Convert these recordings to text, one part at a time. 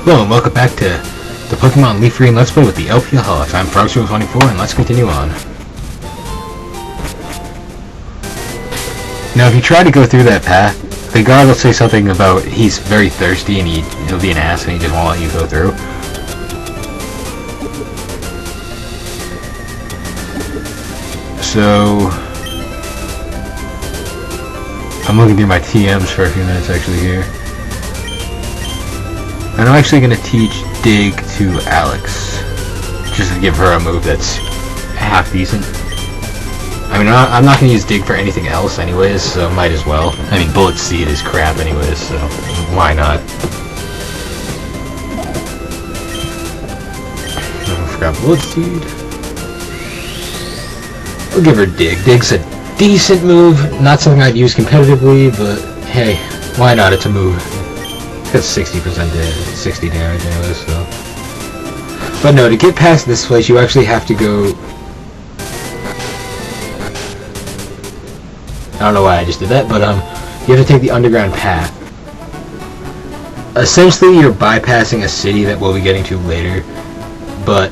Hello and welcome back to the Pokemon Leaf Green Let's Play with the LPLF. I'm Frogstro24 and let's continue on. Now if you try to go through that path, the guard will say something about he's very thirsty and he'll be an ass and he just won't let you go through. So I'm looking through my TMs for a few minutes actually here. And I'm actually going to teach Dig to Alex, just to give her a move that's half decent. I mean, I'm not going to use Dig for anything else anyways, so might as well. I mean, Bullet Seed is crap anyways, so why not? I forgot Bullet Seed. We'll give her Dig. Dig's a decent move, not something I'd use competitively, but hey, why not? It's a move. It's 60% damage, 60 damage anyways, so. But no, to get past this place, you actually have to go. I don't know why I just did that, but you have to take the underground path. Essentially, you're bypassing a city that we'll be getting to later, but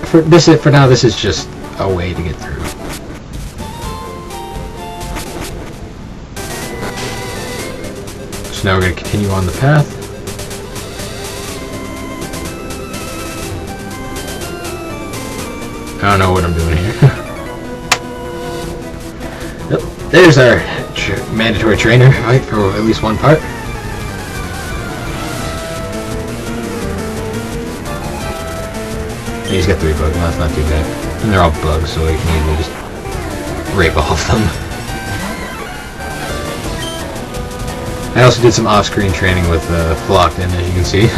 for now, this is just a way to get through. So now we're going to continue on the path. I don't know what I'm doing here. Yep. There's our mandatory trainer, right, for at least one part. He's got 3 Pokemon, that's not too bad. And they're all bugs, so you can easily just rape off them. I also did some off-screen training with Flockton, as you can see.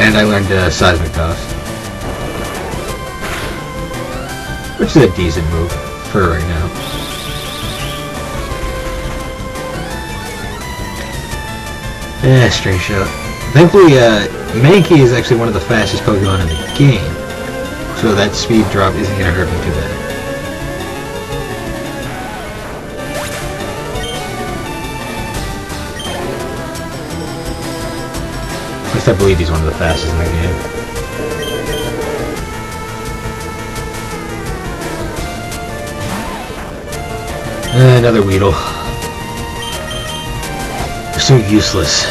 And I learned Seismic Toss, which is a decent move for right now. Yeah, String Shot. Thankfully, Mankey is actually one of the fastest Pokemon in the game, so that speed drop isn't going to hurt me too bad. At least I believe he's one of the fastest in the game. Another Weedle. They're so useless.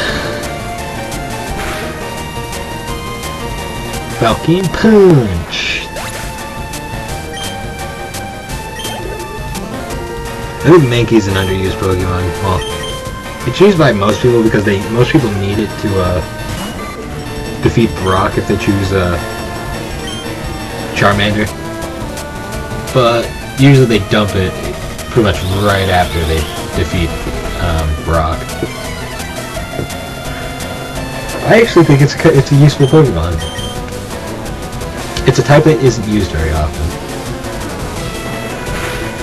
Falcon Punch! I think Mankey's an underused Pokemon. Well, it's used by most people because most people need it to defeat Brock if they choose Charmander. But usually they dump it pretty much right after they defeat Brock. I actually think it's a useful Pokemon. It's a type that isn't used very often.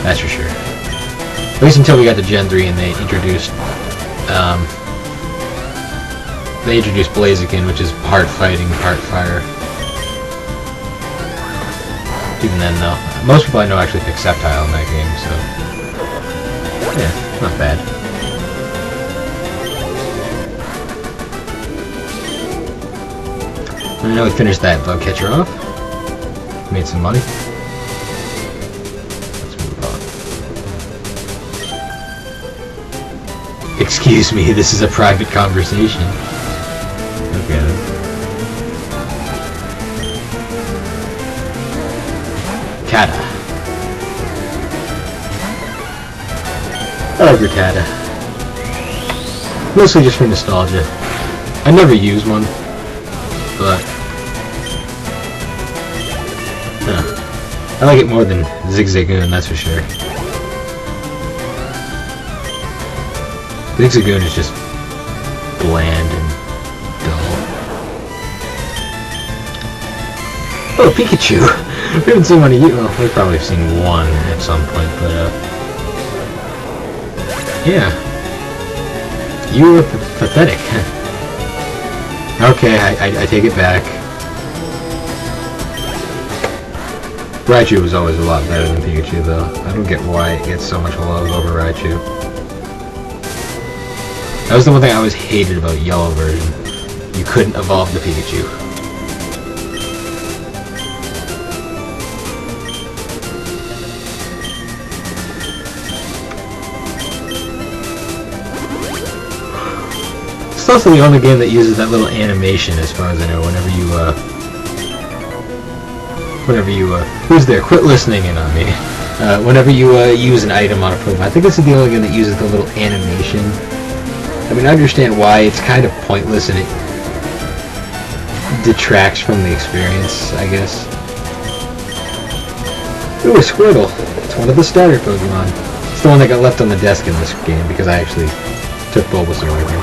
That's for sure. At least until we got to Gen 3 and they introduced Blaziken, which is part fighting, part fire. Even then, though, most people I know actually pick Sceptile in that game, so yeah, not bad. And now we finished that bug catcher off. Made some money. Let's move on. Excuse me, this is a private conversation. Okay then. Kata. I like Rattata. Mostly just for nostalgia. I never use one, but I like it more than Zigzagoon, that's for sure. Zigzagoon is just bland and dull. Oh, Pikachu! We haven't seen one of you. Well, we've probably seen one at some point, but yeah. You were pathetic. Okay, I take it back. Raichu was always a lot better than Pikachu, though. I don't get why it gets so much love over Raichu. That was the one thing I always hated about Yellow version. You couldn't evolve the Pikachu. It's also the only game that uses that little animation, as far as I know, who's there? Quit listening in on me. Whenever you use an item on a Pokemon. I think this is the only game that uses the little animation. I mean, I understand why it's kind of pointless and it detracts from the experience, I guess. Ooh, a Squirtle. It's one of the starter Pokemon. It's the one that got left on the desk in this game because I actually took Bulbasaur with me.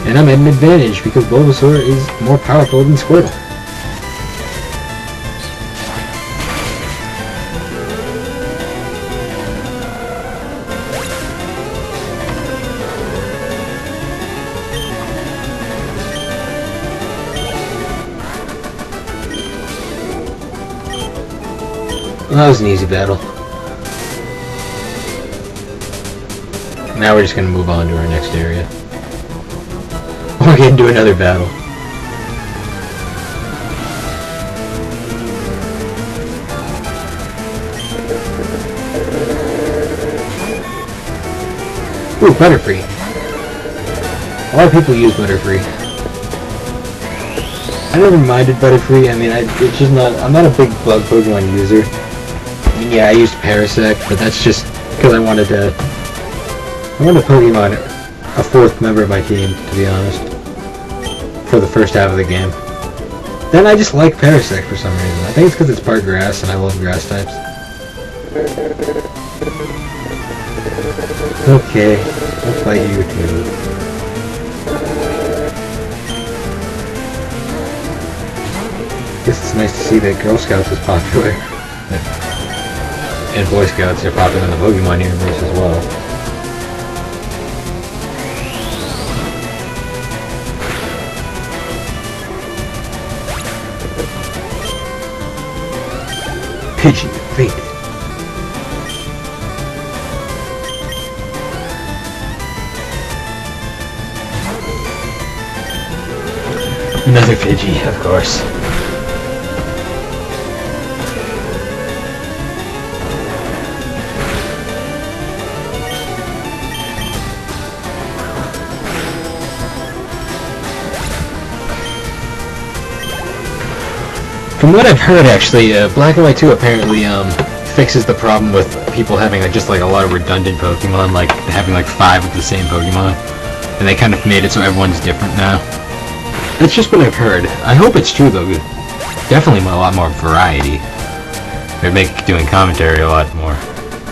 And I'm at an advantage because Bulbasaur is more powerful than Squirtle. Well, that was an easy battle. Now we're just going to move on to our next area. We're getting to another battle. Ooh, Butterfree. A lot of people use Butterfree. I never minded Butterfree. I mean, it's just not. I'm not a big bug Pokemon user. I mean, yeah, I used Parasect, but that's just because I wanted Pokemon a fourth member of my team, to be honest, for the first half of the game. Then I just like Parasect for some reason. I think it's because it's part grass, and I love grass types. Okay, I'll fight you too. Guess it's nice to see that Girl Scouts is popular. And Boy Scouts are popular in the Pokemon universe as well. Pigeon defeated. Another Pidgey, of course. From what I've heard, actually, Black and White 2 apparently fixes the problem with people having just like a lot of redundant Pokemon, like having like 5 of the same Pokemon, and they kind of made it so everyone's different now. That's just what I've heard. I hope it's true though. Definitely a lot more variety. It'd make doing commentary a lot more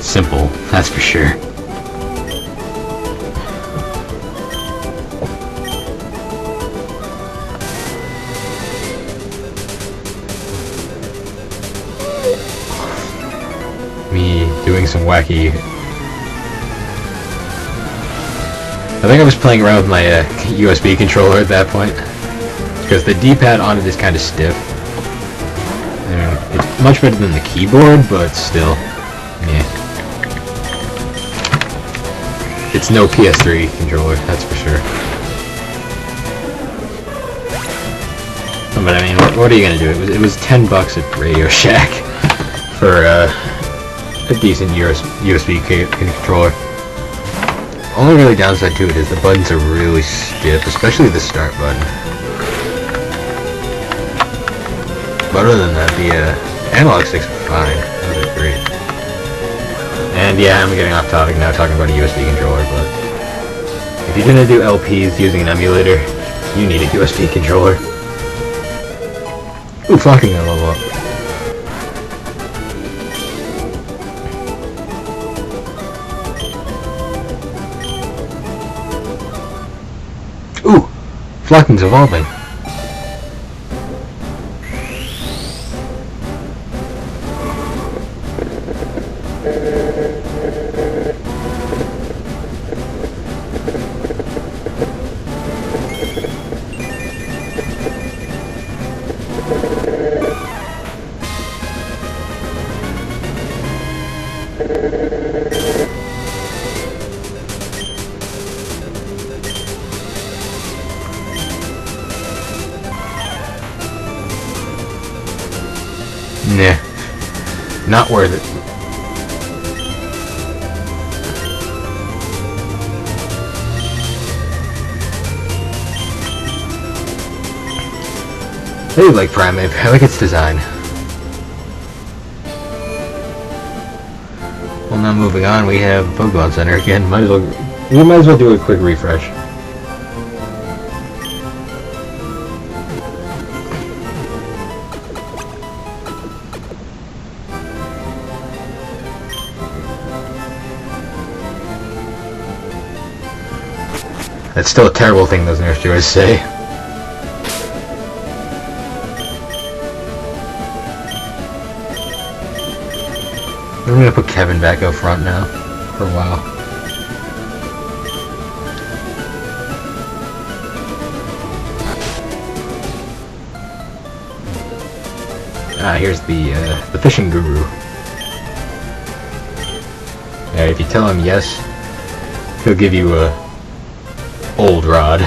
simple, that's for sure. Me doing some wacky... I think I was playing around with my USB controller at that point, because the D-pad on it is kind of stiff. I mean, it's much better than the keyboard, but still, yeah. It's no PS3 controller, that's for sure. But I mean, what are you gonna do? It was $10 at Radio Shack for a decent USB controller. Only really downside to it is the buttons are really stiff, especially the start button. But other than that, the analog sticks are fine. Those are great. And yeah, I'm getting off topic now talking about a USB controller, but if you're gonna do LPs using an emulator, you need a USB controller. Ooh, fucking gonna level up. Ooh! Flocking's evolving. Nah, not worth it. I do like Primate. I like its design. Well, now moving on, we have Pokemon Center again. We might as well do a quick refresh. That's still a terrible thing those nurse joys say. I'm gonna put Kevin back up front now, for a while. Here's the fishing guru. If you tell him yes, he'll give you a old rod.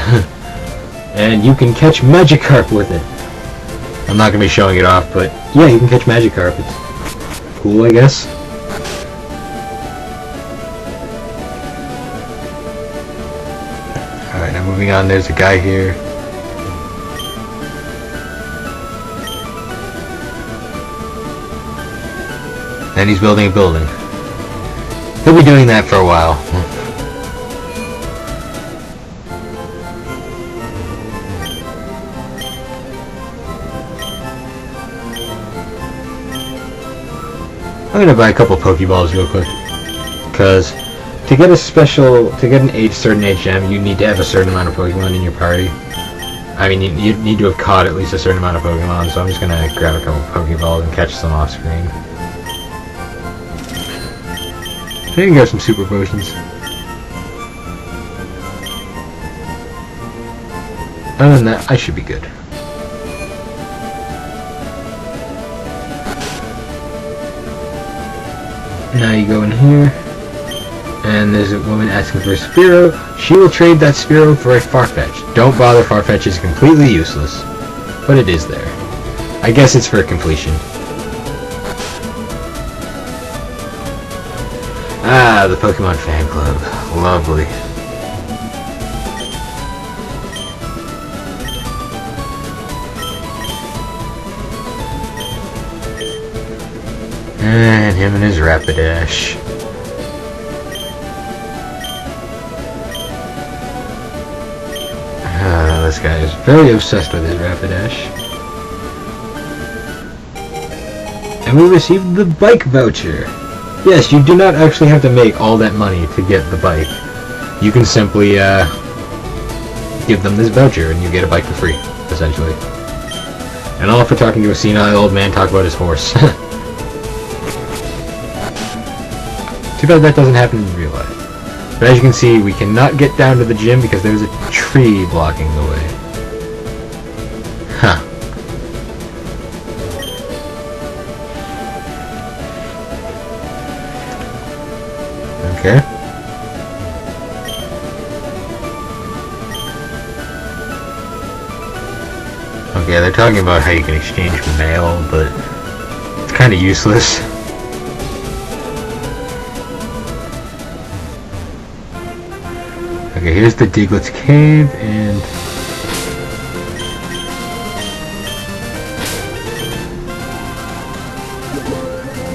And you can catch Magikarp with it. I'm not gonna be showing it off, but yeah, you can catch Magikarp. It's cool, I guess. Alright, now moving on, there's a guy here. And he's building a building. He'll be doing that for a while. I'm gonna buy a couple Pokeballs real quick, because to get an certain age gem, you need to have a certain amount of Pokemon in your party. I mean, you need to have caught at least a certain amount of Pokemon, so I'm just gonna grab a couple Pokeballs and catch some off screen. I can grab some Super Potions. Other than that, I should be good. Now you go in here, and there's a woman asking for a Spearow. She will trade that Spearow for a Farfetch. Don't bother, Farfetch is completely useless, but it is there. I guess it's for completion. Ah, the Pokemon fan club. Lovely. And him and his Rapidash. This guy is very obsessed with his Rapidash. And we received the bike voucher. Yes, you do not actually have to make all that money to get the bike. You can simply give them this voucher and you get a bike for free, essentially. And all for talking to a senile old man talk about his horse. Too bad that doesn't happen in real life. But as you can see, we cannot get down to the gym because there's a tree blocking the way. Huh. Okay. Okay, they're talking about how you can exchange mail, but it's kind of useless. Okay, here's the Diglett's Cave, and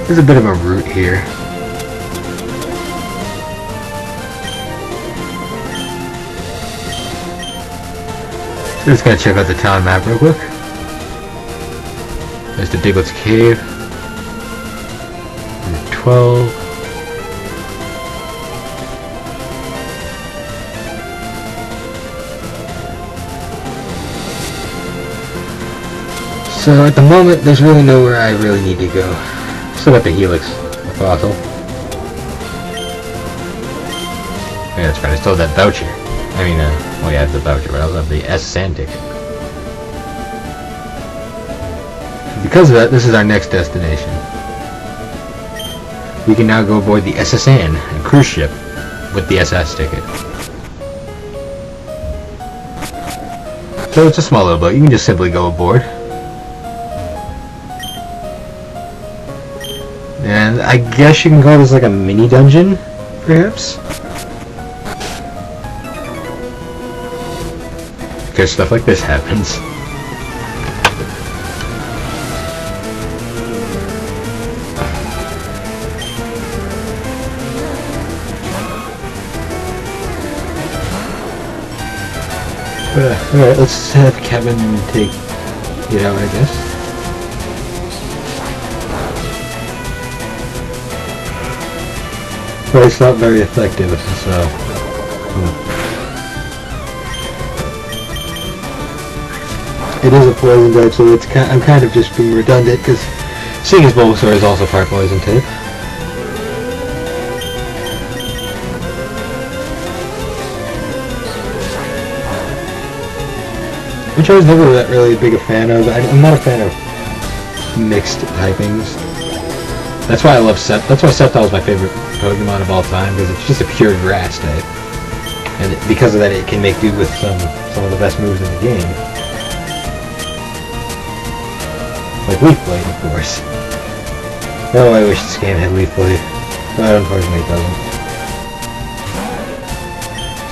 there's a bit of a route here. So just gonna check out the town map real quick. There's the Diglett's Cave. Number 12. So at the moment, there's really nowhere I really need to go. Still got the Helix, the fossil. Yeah, that's right, I still have that voucher. I mean, well, yeah, I have the voucher, but I also have the S-Sand ticket. Because of that, this is our next destination. we can now go aboard the SSN, a cruise ship, with the SS ticket. So it's a small little boat, you can just simply go aboard. And I guess you can call this like a mini dungeon, perhaps? Because stuff like this happens. Alright, let's have Kevin take it out, I guess. But it's not very effective, so... It is a poison type, so it's I'm kind of just being redundant, because seeing as Bulbasaur is also part poison type. Which I was never really big a fan of. I'm not a fan of mixed typings. That's why I love That's why Sceptile is my favorite Pokemon of all time, because it's just a pure grass type. And because of that, it can make do with some of the best moves in the game. Like Leaf Blade, of course. Oh, I wish this game had Leaf Blade. But unfortunately it doesn't.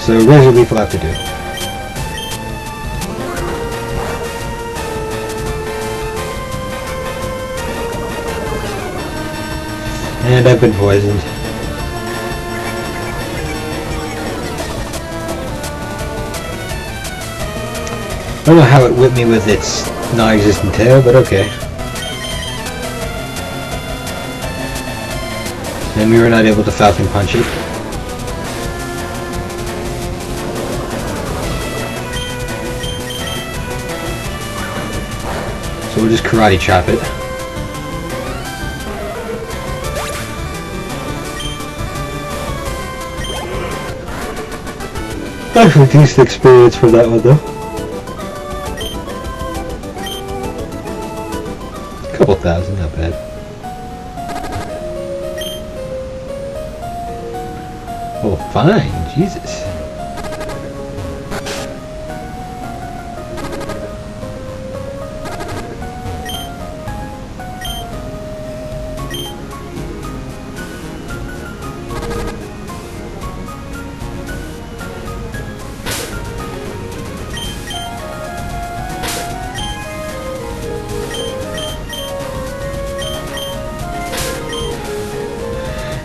So Razor Leaf will have to do. And I've been poisoned. I don't know how it whipped me with its non-existent tail, but okay. And we were not able to Falcon Punch it. So we'll just Karate Chop it. Actually, decent experience for that one though. Couple thousand, not bad. Oh, fine, Jesus.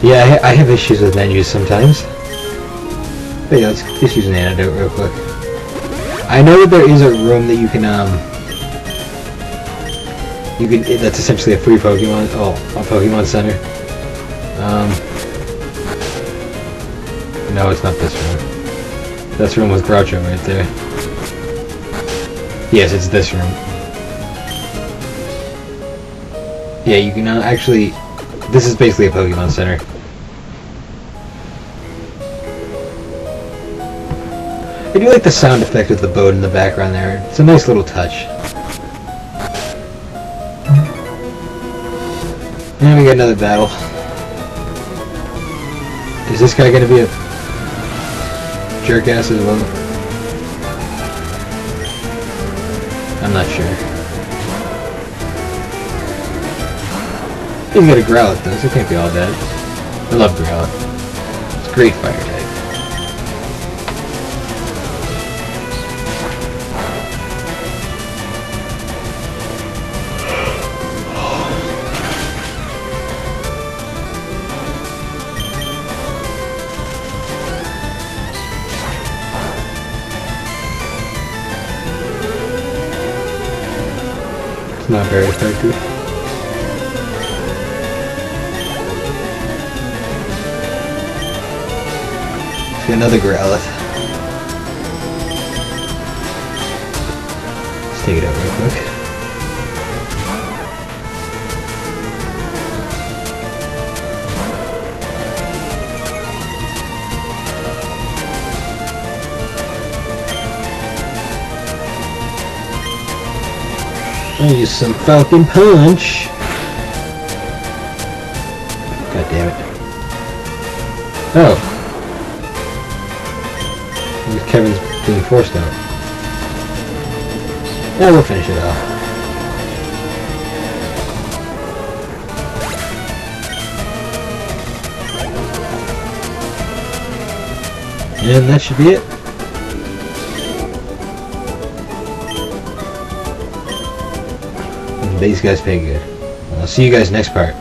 Yeah, I have issues with menus sometimes. But yeah, let's just use an antidote real quick. I know that there is a room that you can, that's essentially a free Pokemon, a Pokemon Center. No, it's not this room. This room with Groucho right there. Yes, it's this room. Yeah, you can actually, this is basically a Pokemon Center. I do like the sound effect of the boat in the background there. It's a nice little touch. And we got another battle. Is this guy gonna be a jerk ass as well? I'm not sure. He's got a Growlithe though, so it can't be all bad. I love Growlithe. It's a great fire type. Not very effective. Let's get another Growlithe. Let's take it out real quick. I'll use some Falcon Punch. God damn it. Oh. Kevin's being forced out. Yeah, we'll finish it off. And that should be it. These guys pay good. I'll see you guys next part.